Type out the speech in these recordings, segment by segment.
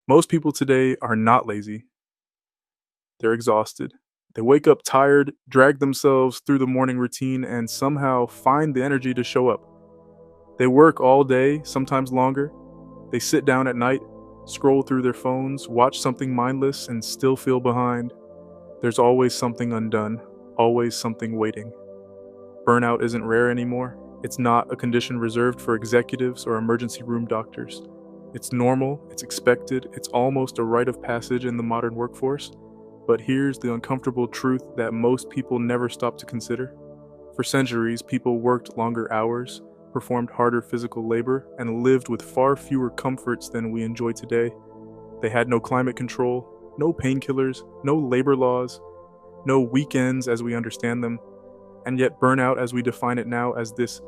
Most people today are not lazy, they're exhausted. They wake up tired, drag themselves through the morning routine, and somehow find the energy to show up. They work all day, sometimes longer. They sit down at night, scroll through their phones, watch something mindless, and still feel behind. There's always something undone, always something waiting. Burnout isn't rare anymore. It's not a condition reserved for executives or emergency room doctors. It's normal, it's expected, it's almost a rite of passage in the modern workforce. But here's the uncomfortable truth that most people never stop to consider. For centuries, people worked longer hours, performed harder physical labor, and lived with far fewer comforts than we enjoy today. They had no climate control, no painkillers, no labor laws, no weekends as we understand them. And yet, burnout, as we define it now as this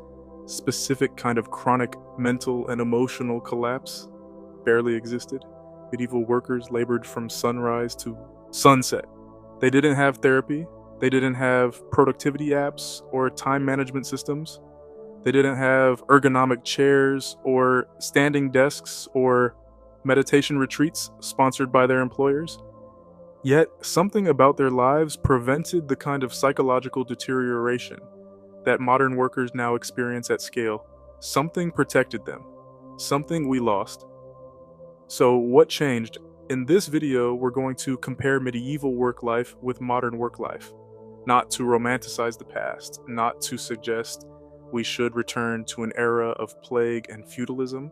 specific kind of chronic mental and emotional collapse, barely existed. Medieval workers labored from sunrise to sunset. They didn't have therapy, they didn't have productivity apps or time management systems, they didn't have ergonomic chairs or standing desks or meditation retreats sponsored by their employers. Yet, something about their lives prevented the kind of psychological deterioration that modern workers now experience at scale. Something protected them, something we lost. So, what changed? In this video, we're going to compare medieval work life with modern work life. Not to romanticize the past, not to suggest we should return to an era of plague and feudalism,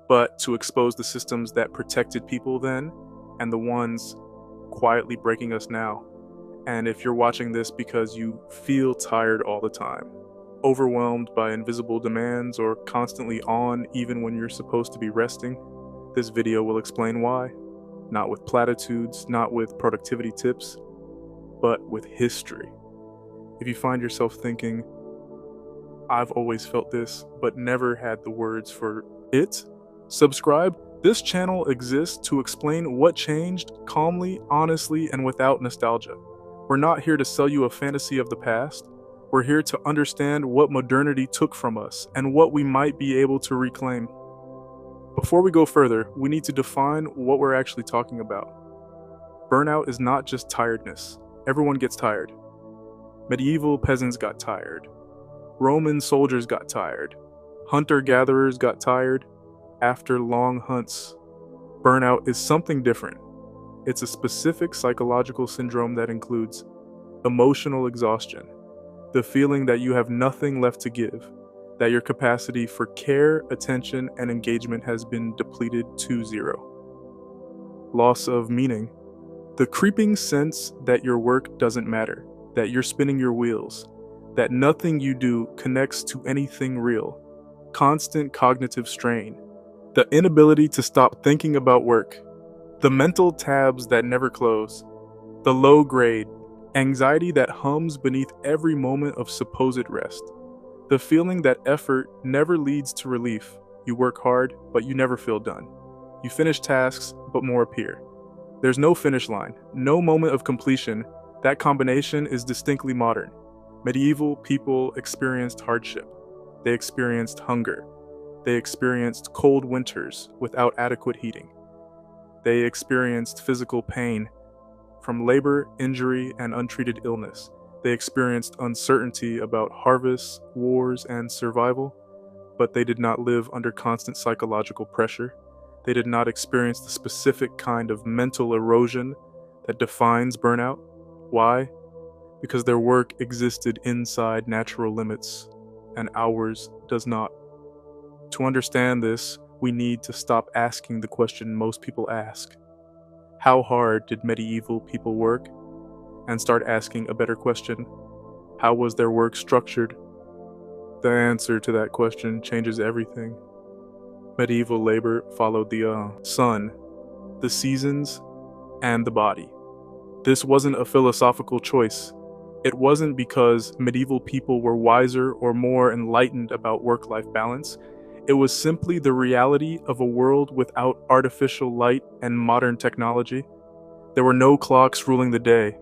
but to expose the systems that protected people then and the ones quietly breaking us now. And if you're watching this because you feel tired all the time, overwhelmed by invisible demands, or constantly on even when you're supposed to be resting, this video will explain why. Not with platitudes, not with productivity tips, but with history. If you find yourself thinking, I've always felt this, but never had the words for it, subscribe. This channel exists to explain what changed calmly, honestly, and without nostalgia. We're not here to sell you a fantasy of the past. We're here to understand what modernity took from us and what we might be able to reclaim. Before we go further, we need to define what we're actually talking about. Burnout is not just tiredness. Everyone gets tired. Medieval peasants got tired. Roman soldiers got tired. Hunter-gatherers got tired after long hunts. Burnout is something different. It's a specific psychological syndrome that includes emotional exhaustion, the feeling that you have nothing left to give, that your capacity for care, attention, and engagement has been depleted to zero. Loss of meaning, the creeping sense that your work doesn't matter, that you're spinning your wheels, that nothing you do connects to anything real. Constant cognitive strain, the inability to stop thinking about work, the mental tabs that never close, the low grade, anxiety that hums beneath every moment of supposed rest, the feeling that effort never leads to relief. You work hard, but you never feel done. You finish tasks, but more appear. There's no finish line, no moment of completion. That combination is distinctly modern. Medieval people experienced hardship. They experienced hunger. They experienced cold winters without adequate heating. They experienced physical pain from labor, injury, and untreated illness. They experienced uncertainty about harvests, wars, and survival, but they did not live under constant psychological pressure. They did not experience the specific kind of mental erosion that defines burnout. Why? Because their work existed inside natural limits, and ours does not. To understand this, we need to stop asking the question most people ask. How hard did medieval people work? And start asking a better question. How was their work structured? The answer to that question changes everything. Medieval labor followed the sun, the seasons, and the body. This wasn't a philosophical choice. It wasn't because medieval people were wiser or more enlightened about work-life balance. It was simply the reality of a world without artificial light and modern technology. There were no clocks ruling the day.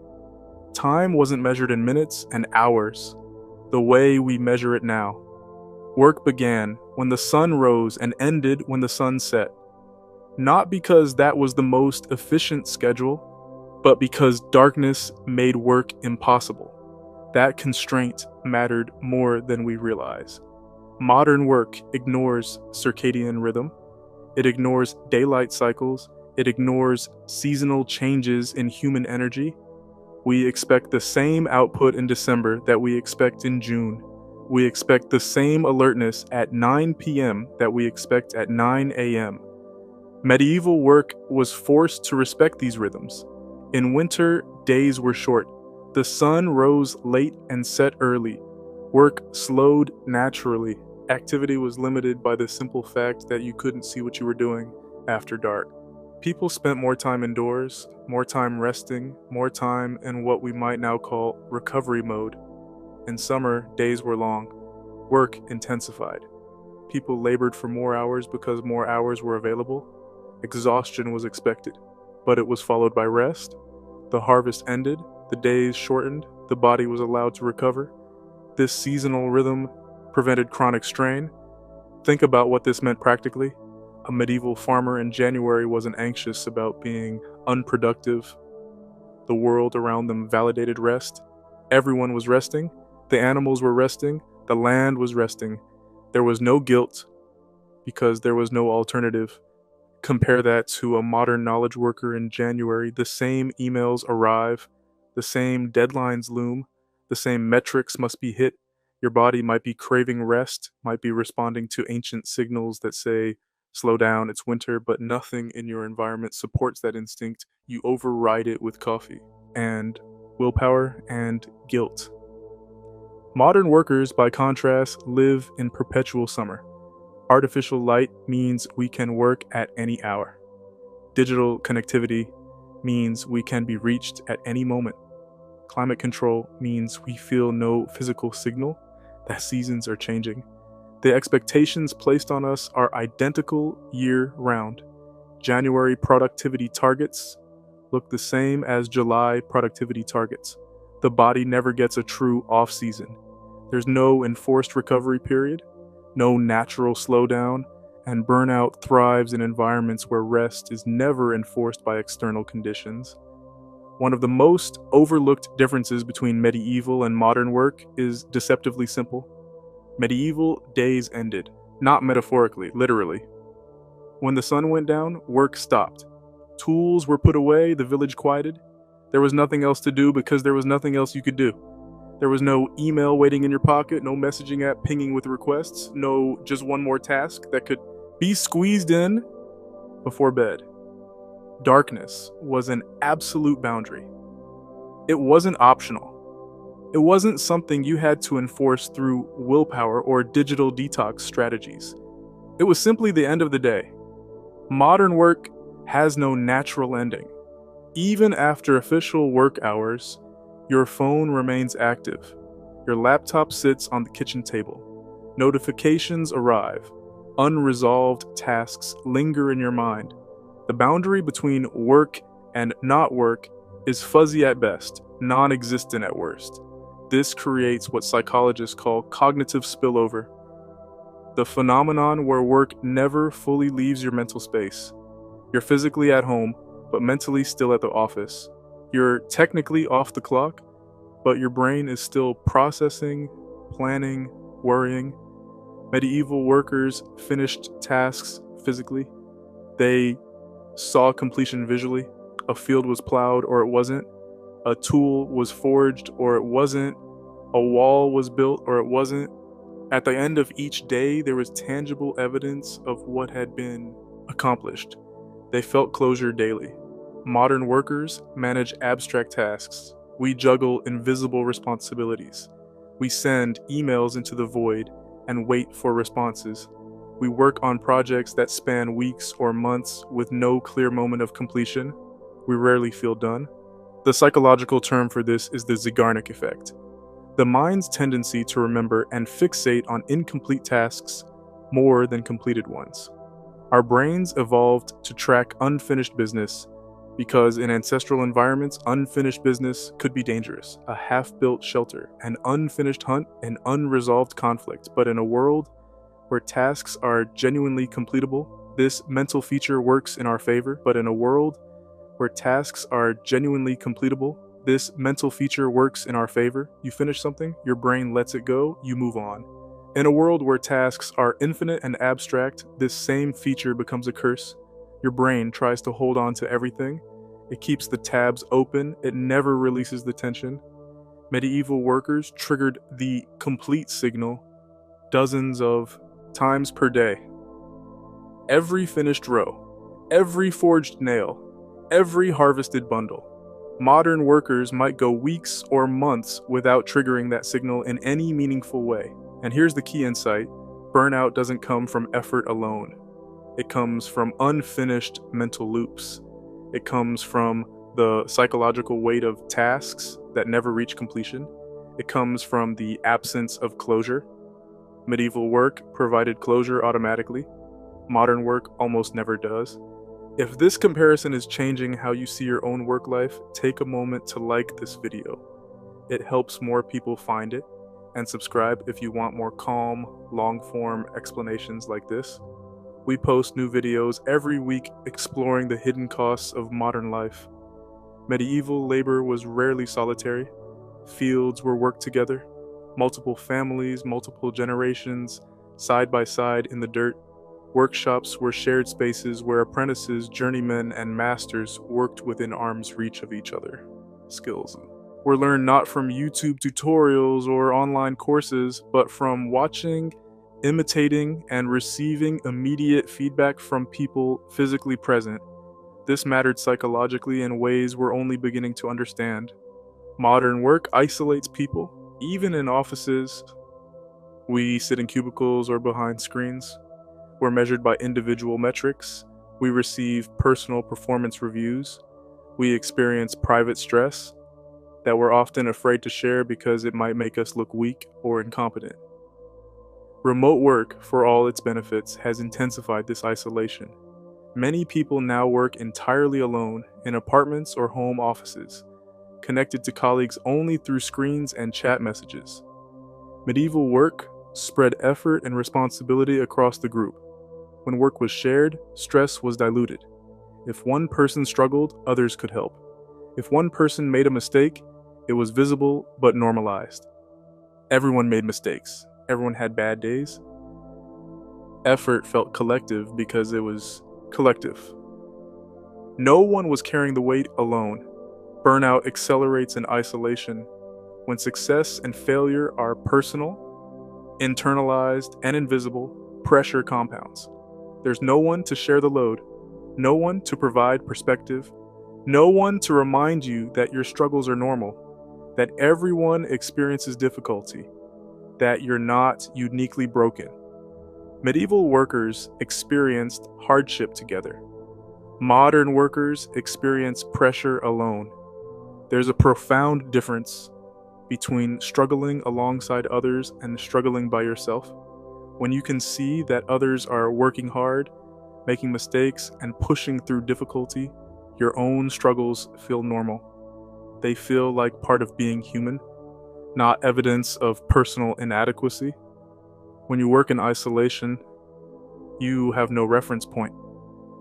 Time wasn't measured in minutes and hours, the way we measure it now. Work began when the sun rose and ended when the sun set. not because that was the most efficient schedule, but because darkness made work impossible. That constraint mattered more than we realize. Modern work ignores circadian rhythm, it ignores daylight cycles, it ignores seasonal changes in human energy. We expect the same output in December that we expect in June. We expect the same alertness at 9 p.m. that we expect at 9 a.m. Medieval work was forced to respect these rhythms. In winter, days were short. The sun rose late and set early. Work slowed naturally. Activity was limited by the simple fact that you couldn't see what you were doing after dark. People spent more time indoors, more time resting, more time in what we might now call recovery mode. In summer, days were long. Work intensified. People labored for more hours because more hours were available. Exhaustion was expected, but it was followed by rest. The harvest ended, the days shortened, the body was allowed to recover. This seasonal rhythm prevented chronic strain. Think about what this meant practically. A medieval farmer in January wasn't anxious about being unproductive. The world around them validated rest. Everyone was resting. The animals were resting. The land was resting. There was no guilt because there was no alternative. Compare that to a modern knowledge worker in January. The same emails arrive, the same deadlines loom, the same metrics must be hit. Your body might be craving rest, might be responding to ancient signals that say, slow down, it's winter, but nothing in your environment supports that instinct. You override it with coffee and willpower and guilt. Modern workers, by contrast, live in perpetual summer. Artificial light means we can work at any hour. Digital connectivity means we can be reached at any moment. Climate control means we feel no physical signal that seasons are changing. The expectations placed on us are identical year-round. January productivity targets look the same as July productivity targets. The body never gets a true off-season. There's no enforced recovery period, no natural slowdown, and burnout thrives in environments where rest is never enforced by external conditions. One of the most overlooked differences between medieval and modern work is deceptively simple. Medieval days ended, not metaphorically, literally. When the sun went down, work stopped. Tools were put away, the village quieted. There was nothing else to do because there was nothing else you could do. There was no email waiting in your pocket, no messaging app pinging with requests, no just one more task that could be squeezed in before bed. Darkness was an absolute boundary. It wasn't optional. It wasn't something you had to enforce through willpower or digital detox strategies. It was simply the end of the day. Modern work has no natural ending. Even after official work hours, your phone remains active. Your laptop sits on the kitchen table. Notifications arrive. Unresolved tasks linger in your mind. The boundary between work and not work is fuzzy at best, non-existent at worst. This creates what psychologists call cognitive spillover, the phenomenon where work never fully leaves your mental space. You're physically at home, but mentally still at the office. You're technically off the clock, but your brain is still processing, planning, worrying. Medieval workers finished tasks physically. They saw completion visually. A field was plowed or it wasn't. A tool was forged or it wasn't. A wall was built or it wasn't. At the end of each day, there was tangible evidence of what had been accomplished. They felt closure daily. Modern workers manage abstract tasks. We juggle invisible responsibilities. We send emails into the void and wait for responses. We work on projects that span weeks or months with no clear moment of completion. We rarely feel done. The psychological term for this is the Zeigarnik effect. The mind's tendency to remember and fixate on incomplete tasks more than completed ones. Our brains evolved to track unfinished business because in ancestral environments, unfinished business could be dangerous, a half-built shelter, an unfinished hunt, an unresolved conflict. But in a world where tasks are genuinely completable, This mental feature works in our favor, but in a world where tasks are genuinely completable, this mental feature works in our favor. You finish something, your brain lets it go, you move on. In a world where tasks are infinite and abstract, this same feature becomes a curse. Your brain tries to hold on to everything. It keeps the tabs open, it never releases the tension. Medieval workers triggered the complete signal dozens of times per day. Every finished row, every forged nail, every harvested bundle. Modern workers might go weeks or months without triggering that signal in any meaningful way. And here's the key insight: burnout doesn't come from effort alone. It comes from unfinished mental loops. It comes from the psychological weight of tasks that never reach completion. It comes from the absence of closure. Medieval work provided closure automatically. Modern work almost never does. If this comparison is changing how you see your own work life, take a moment to like this video. It helps more people find it. And subscribe if you want more calm, long-form explanations like this. We post new videos every week exploring the hidden costs of modern life. Medieval labor was rarely solitary. Fields were worked together. Multiple families, multiple generations, side by side in the dirt. Workshops were shared spaces where apprentices, journeymen, and masters worked within arm's reach of each other. Skills were learned not from YouTube tutorials or online courses, but from watching, imitating, and receiving immediate feedback from people physically present. This mattered psychologically in ways we're only beginning to understand. Modern work isolates people. Even in offices, we sit in cubicles or behind screens. We're measured by individual metrics. We receive personal performance reviews. We experience private stress that we're often afraid to share because it might make us look weak or incompetent. Remote work, for all its benefits, has intensified this isolation. Many people now work entirely alone in apartments or home offices, connected to colleagues only through screens and chat messages. Medieval work spread effort and responsibility across the group. When work was shared, stress was diluted. If one person struggled, others could help. If one person made a mistake, it was visible but normalized. Everyone made mistakes. Everyone had bad days. Effort felt collective because it was collective. No one was carrying the weight alone. Burnout accelerates in isolation. When success and failure are personal, internalized, and invisible, pressure compounds. There's no one to share the load, no one to provide perspective, no one to remind you that your struggles are normal, that everyone experiences difficulty, that you're not uniquely broken. Medieval workers experienced hardship together. Modern workers experience pressure alone. There's a profound difference between struggling alongside others and struggling by yourself. When you can see that others are working hard, making mistakes, and pushing through difficulty, your own struggles feel normal. They feel like part of being human, not evidence of personal inadequacy. When you work in isolation, you have no reference point.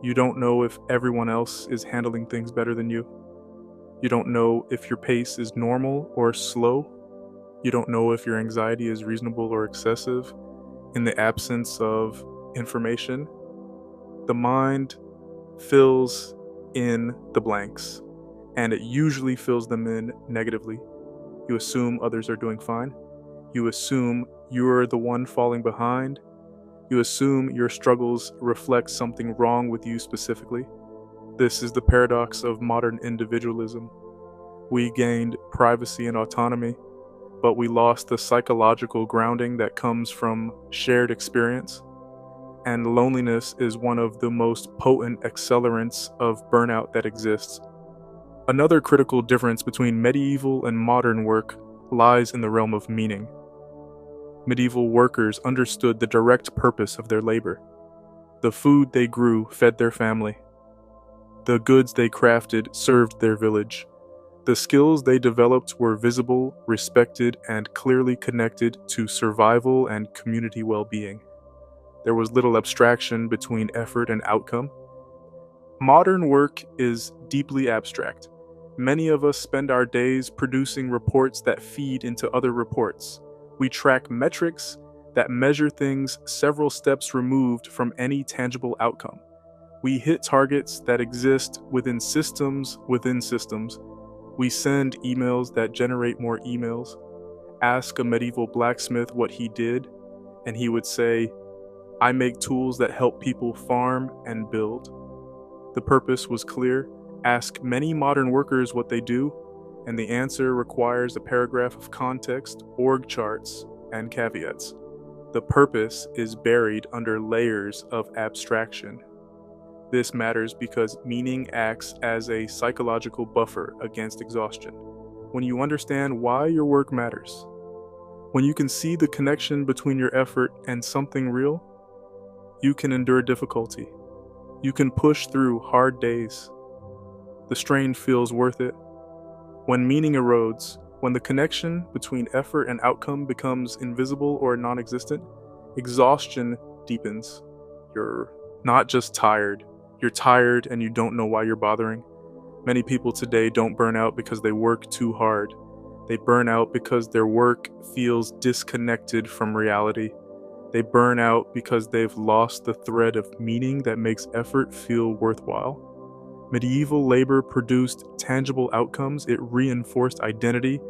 You don't know if everyone else is handling things better than you. You don't know if your pace is normal or slow. You don't know if your anxiety is reasonable or excessive. In the absence of information, the mind fills in the blanks, and it usually fills them in negatively. You assume others are doing fine. You assume you're the one falling behind. You assume your struggles reflect something wrong with you specifically. This is the paradox of modern individualism. We gained privacy and autonomy, but we lost the psychological grounding that comes from shared experience. And loneliness is one of the most potent accelerants of burnout that exists. Another critical difference between medieval and modern work lies in the realm of meaning. Medieval workers understood the direct purpose of their labor. The food they grew fed their family. The goods they crafted served their village. The skills they developed were visible, respected, and clearly connected to survival and community well-being. There was little abstraction between effort and outcome. Modern work is deeply abstract. Many of us spend our days producing reports that feed into other reports. We track metrics that measure things several steps removed from any tangible outcome. We hit targets that exist within systems within systems. We send emails that generate more emails. Ask a medieval blacksmith what he did, and he would say, "I make tools that help people farm and build." The purpose was clear. Ask many modern workers what they do, and the answer requires a paragraph of context, org charts, and caveats. The purpose is buried under layers of abstraction. This matters because meaning acts as a psychological buffer against exhaustion. When you understand why your work matters, when you can see the connection between your effort and something real, you can endure difficulty. You can push through hard days. The strain feels worth it. When meaning erodes, when the connection between effort and outcome becomes invisible or non-existent, exhaustion deepens. You're not just tired, you're tired and you don't know why you're bothering. Many people today don't burn out because they work too hard. They burn out because their work feels disconnected from reality. They burn out because they've lost the thread of meaning that makes effort feel worthwhile. Medieval labor produced tangible outcomes. It reinforced identity.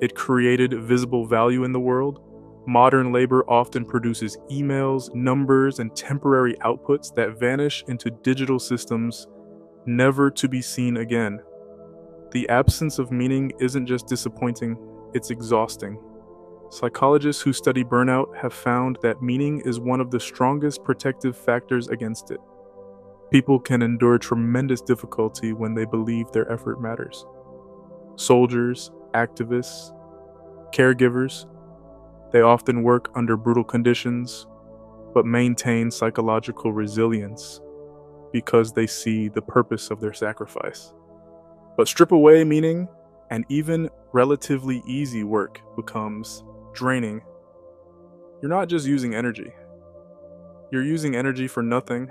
It created visible value in the world. Modern labor often produces emails, numbers, and temporary outputs that vanish into digital systems, never to be seen again. The absence of meaning isn't just disappointing, it's exhausting. Psychologists who study burnout have found that meaning is one of the strongest protective factors against it. People can endure tremendous difficulty when they believe their effort matters. Soldiers, activists, caregivers, they often work under brutal conditions, but maintain psychological resilience because they see the purpose of their sacrifice. But strip away meaning, and even relatively easy work becomes draining. You're not just using energy. You're using energy for nothing.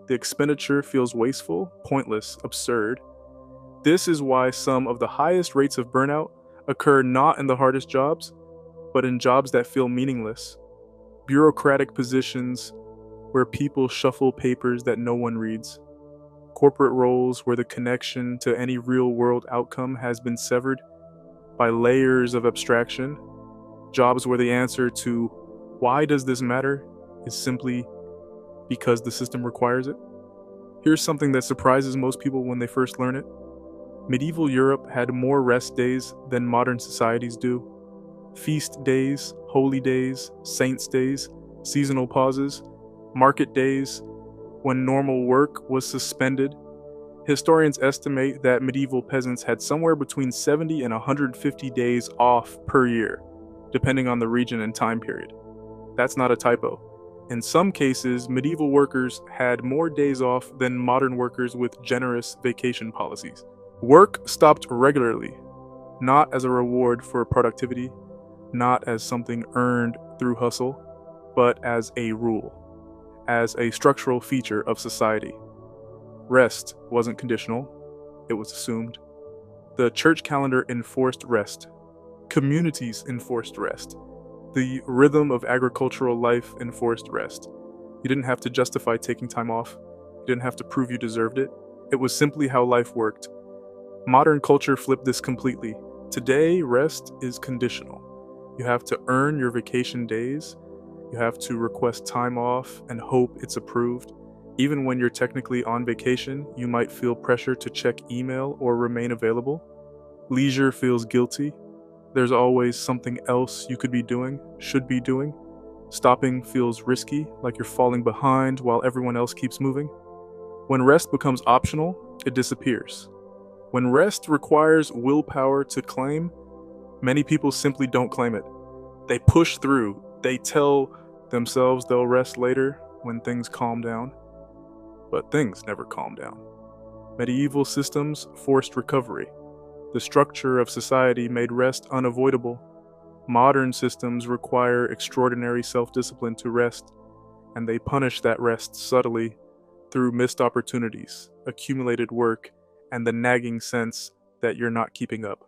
The expenditure feels wasteful, pointless, absurd. This is why some of the highest rates of burnout occur not in the hardest jobs, but in jobs that feel meaningless. Bureaucratic positions where people shuffle papers that no one reads. Corporate roles where the connection to any real-world outcome has been severed by layers of abstraction. Jobs where the answer to "why does this matter?" is simply because the system requires it. Here's something that surprises most people when they first learn it. Medieval Europe had more rest days than modern societies do. Feast days, holy days, saints' days, seasonal pauses, market days, when normal work was suspended. Historians estimate that medieval peasants had somewhere between 70 and 150 days off per year, depending on the region and time period. That's not a typo. In some cases, medieval workers had more days off than modern workers with generous vacation policies. Work stopped regularly, not as a reward for productivity, not as something earned through hustle, but as a rule, as a structural feature of society. Rest wasn't conditional, it was assumed. The church calendar enforced rest. Communities enforced rest. The rhythm of agricultural life enforced rest. You didn't have to justify taking time off. You didn't have to prove you deserved it. It was simply how life worked. Modern culture flipped this completely. Today, rest is conditional. You have to earn your vacation days. You have to request time off and hope it's approved. Even when you're technically on vacation, you might feel pressure to check email or remain available. Leisure feels guilty. There's always something else you could be doing, should be doing. Stopping feels risky, like you're falling behind while everyone else keeps moving. When rest becomes optional, it disappears. When rest requires willpower to claim, many people simply don't claim it. They push through. They tell themselves they'll rest later when things calm down. But things never calm down. Medieval systems forced recovery. The structure of society made rest unavoidable. Modern systems require extraordinary self-discipline to rest. and they punish that rest subtly through missed opportunities, accumulated work, and the nagging sense that you're not keeping up.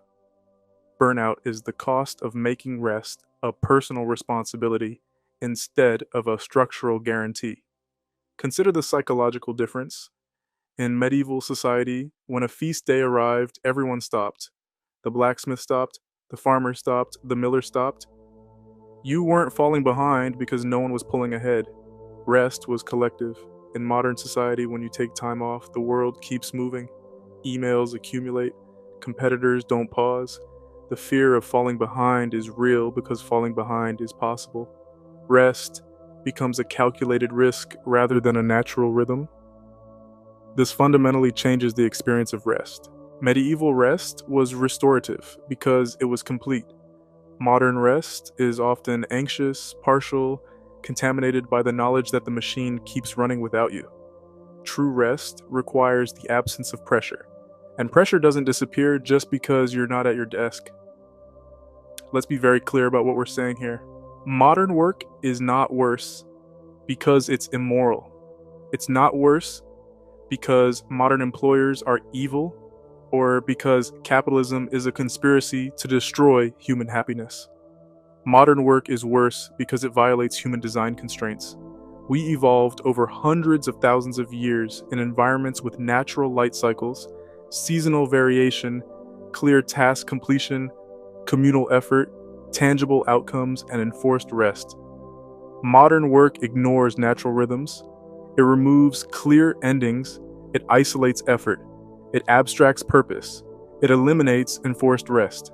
Burnout is the cost of making rest a personal responsibility instead of a structural guarantee. Consider the psychological difference. In medieval society, when a feast day arrived, everyone stopped. The blacksmith stopped, the farmer stopped, the miller stopped. You weren't falling behind because no one was pulling ahead. Rest was collective. In modern society, when you take time off, the world keeps moving. Emails accumulate, competitors don't pause. The fear of falling behind is real because falling behind is possible. Rest becomes a calculated risk rather than a natural rhythm. This fundamentally changes the experience of rest. Medieval rest was restorative because it was complete. Modern rest is often anxious, partial, contaminated by the knowledge that the machine keeps running without you. True rest requires the absence of pressure, and pressure doesn't disappear just because you're not at your desk. Let's be very clear about what we're saying here. Modern work is not worse because it's immoral. It's not worse because modern employers are evil or because capitalism is a conspiracy to destroy human happiness. Modern work is worse because it violates human design constraints. We evolved over hundreds of thousands of years in environments with natural light cycles, seasonal variation, clear task completion, communal effort, tangible outcomes, and enforced rest. Modern work ignores natural rhythms. It removes clear endings. It isolates effort. It abstracts purpose. It eliminates enforced rest.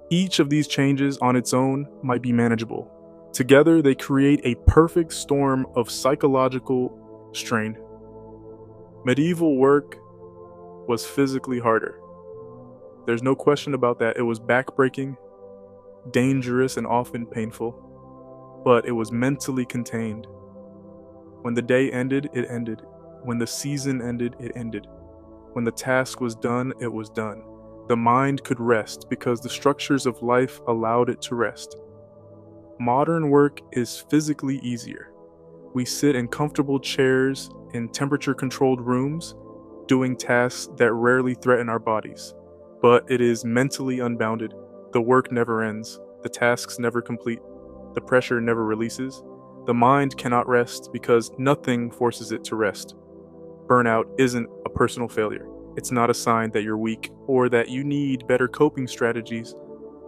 Each of these changes on its own might be manageable. Together, they create a perfect storm of psychological strain. Medieval work was physically harder. There's no question about that. It was backbreaking, dangerous, and often painful, but it was mentally contained. When the day ended, it ended. When the season ended, it ended. When the task was done, it was done. The mind could rest because the structures of life allowed it to rest. Modern work is physically easier. We sit in comfortable chairs in temperature-controlled rooms, doing tasks that rarely threaten our bodies. But it is mentally unbounded. The work never ends. The tasks never complete. The pressure never releases. The mind cannot rest because nothing forces it to rest. Burnout isn't a personal failure. It's not a sign that you're weak or that you need better coping strategies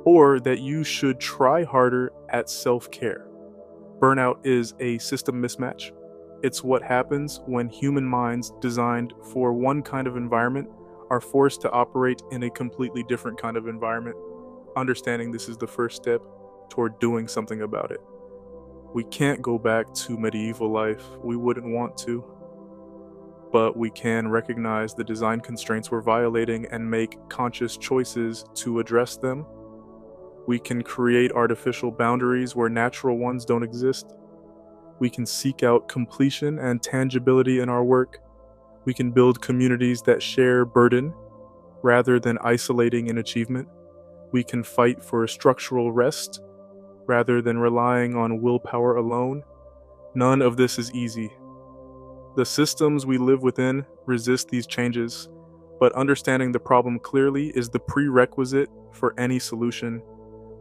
or that you should try harder at self-care. Burnout is a system mismatch. It's what happens when human minds designed for one kind of environment are forced to operate in a completely different kind of environment. Understanding this is the first step toward doing something about it. We can't go back to medieval life. We wouldn't want to. But we can recognize the design constraints we're violating and make conscious choices to address them. We can create artificial boundaries where natural ones don't exist. We can seek out completion and tangibility in our work. We can build communities that share burden rather than isolating in achievement. We can fight for structural rest rather than relying on willpower alone. None of this is easy. The systems we live within resist these changes, but understanding the problem clearly is the prerequisite for any solution.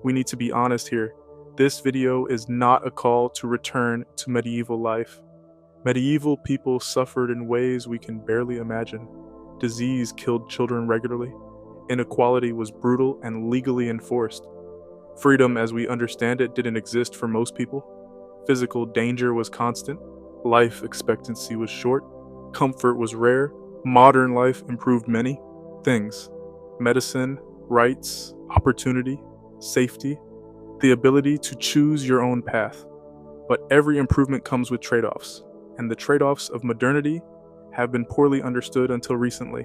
We need to be honest here. This video is not a call to return to medieval life. Medieval people suffered in ways we can barely imagine. Disease killed children regularly. Inequality was brutal and legally enforced. Freedom as we understand it didn't exist for most people. Physical danger was constant. Life expectancy was short. Comfort was rare. Modern life improved many things: medicine, rights, opportunity, safety, the ability to choose your own path. But every improvement comes with trade-offs, and the trade-offs of modernity have been poorly understood until recently.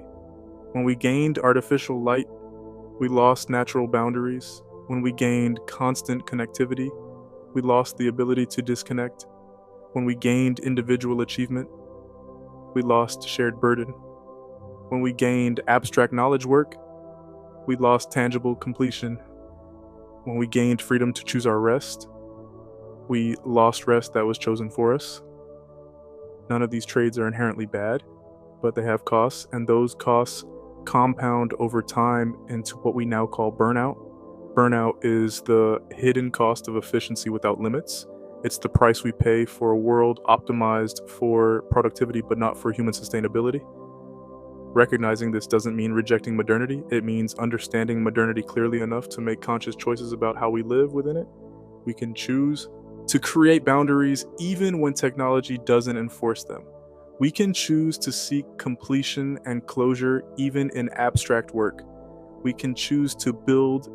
When we gained artificial light, we lost natural boundaries. When we gained constant connectivity, we lost the ability to disconnect. When we gained individual achievement, we lost shared burden. When we gained abstract knowledge work, we lost tangible completion. When we gained freedom to choose our rest, We lost rest that was chosen for us. None of these trades are inherently bad, but they have costs, and those costs compound over time into what we now call burnout. Burnout is the hidden cost of efficiency without limits. It's the price we pay for a world optimized for productivity but not for human sustainability. Recognizing this doesn't mean rejecting modernity. It means understanding modernity clearly enough to make conscious choices about how we live within it. We can choose to create boundaries even when technology doesn't enforce them. We can choose to seek completion and closure even in abstract work. We can choose to build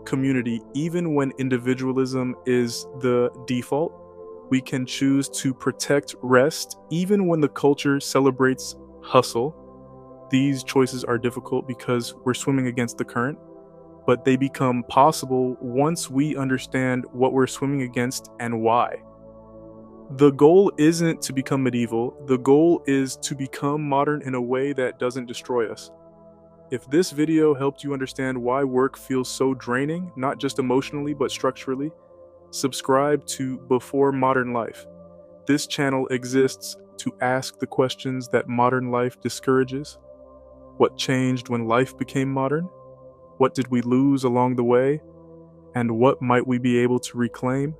community even when individualism is the default. We can choose to protect rest even when the culture celebrates hustle. These choices are difficult because we're swimming against the current, but they become possible once we understand what we're swimming against and why. The goal isn't to become medieval, the goal is to become modern in a way that doesn't destroy us. If this video helped you understand why work feels so draining, not just emotionally but structurally, subscribe to Before Modern Life. This channel exists to ask the questions that modern life discourages. What changed when life became modern? What did we lose along the way? And what might we be able to reclaim?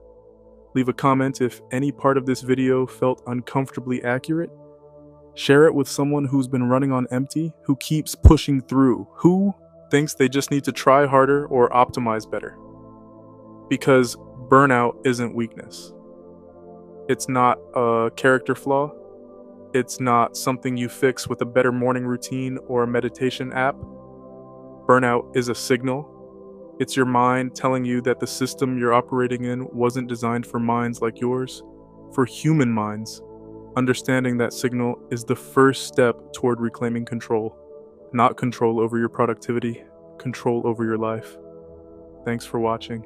Leave a comment if any part of this video felt uncomfortably accurate. Share it with someone who's been running on empty, who keeps pushing through, who thinks they just need to try harder or optimize better. Because burnout isn't weakness. It's not a character flaw. It's not something you fix with a better morning routine or a meditation app. Burnout is a signal. It's your mind telling you that the system you're operating in wasn't designed for minds like yours, for human minds. Understanding that signal is the first step toward reclaiming control. Not control over your productivity, control over your life. Thanks for watching.